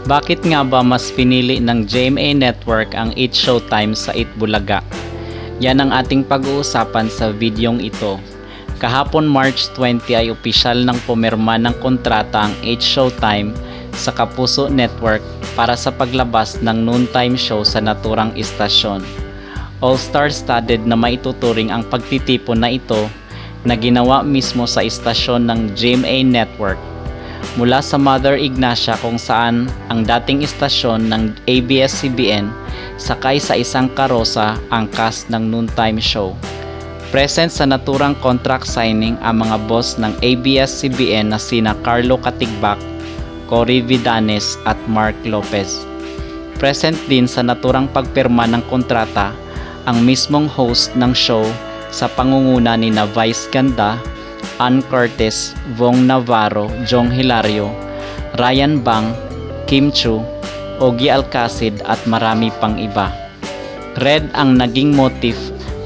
Bakit nga ba mas pinili ng GMA Network ang 8 Showtime sa 8 Bulaga? Yan ang ating pag-uusapan sa videong ito. Kahapon March 20 ay opisyal ng pumirma ng kontrata ang 8 Showtime sa Kapuso Network para sa paglabas ng noontime show sa naturang istasyon. All-star studded na maituturing ang pagtitipon na ito na ginawa mismo sa istasyon ng GMA Network. Mula sa Mother Ignacia kung saan ang dating istasyon ng ABS-CBN sakay sa isang karosa ang cast ng noontime show. Present sa naturang contract signing ang mga boss ng ABS-CBN na sina Carlo Katigbak, Cory Vidanes at Mark Lopez. Present din sa naturang pagpirma ng kontrata ang mismong host ng show sa pangunguna ni na Vice Ganda, Ann Curtis, Vong Navarro, Jong Hilario, Ryan Bang, Kim Chu, Ogie Alcacid at marami pang iba. Red ang naging motif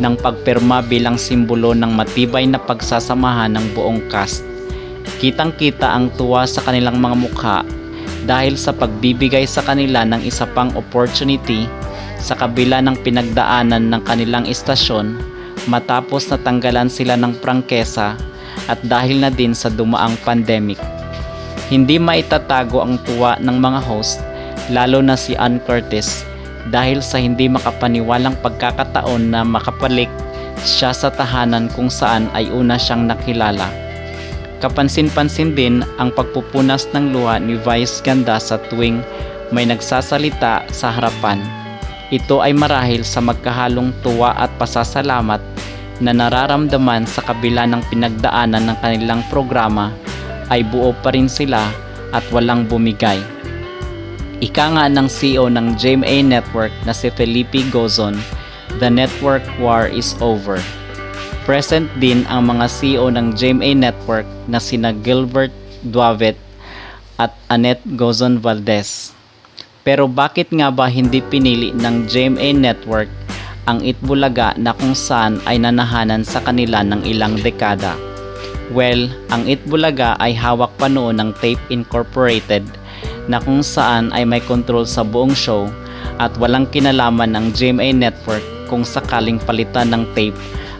ng pagpirma bilang simbolo ng matibay na pagsasamahan ng buong cast. Kitang-kita ang tuwa sa kanilang mga mukha dahil sa pagbibigay sa kanila ng isa pang opportunity sa kabila ng pinagdaanan ng kanilang istasyon matapos natanggalan sila ng prangkesa at dahil na din sa dumaang pandemic. Hindi maitatago ang tuwa ng mga host, lalo na si Ann Curtis, dahil sa hindi makapaniwalang pagkakataon na makapalik siya sa tahanan kung saan ay una siyang nakilala. Kapansin-pansin din ang pagpupunas ng luha ni Vice Ganda sa tuwing may nagsasalita sa harapan. Ito ay marahil sa magkahalong tuwa at pasasalamat na nararamdaman sa kabila ng pinagdaanan ng kanilang programa ay buo pa rin sila at walang bumigay. Ika nga ng CEO ng GMA Network na si Felipe Gozon, "The network war is over." Present din ang mga CEO ng GMA Network na sina Gilbert Duavet at Annette Gozon Valdez. Pero bakit nga ba hindi pinili ng GMA Network ang Itbulaga na kung saan ay nanahanan sa kanila ng ilang dekada? Well, ang Itbulaga ay hawak pa noon ng Tape Incorporated na kung saan ay may control sa buong show at walang kinalaman ng GMA Network kung sakaling palitan ng tape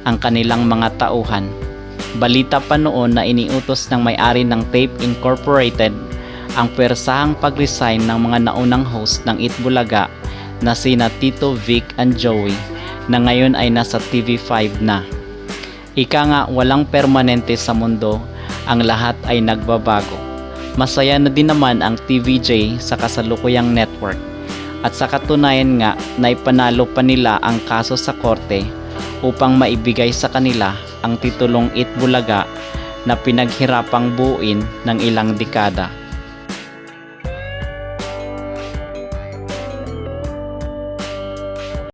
ang kanilang mga tauhan. Balita pa noon na iniutos ng may-ari ng Tape Incorporated ang pwersahang pag-resign ng mga naunang host ng Itbulaga na sina Tito, Vic and Joey na ngayon ay nasa TV5 na. Ika nga walang permanente sa mundo, ang lahat ay nagbabago. Masaya na din naman ang TVJ sa kasalukuyang network at sa katunayan nga na ipanalo pa nila ang kaso sa korte upang maibigay sa kanila ang titulong Itbulaga na pinaghirapang buuin ng ilang dekada.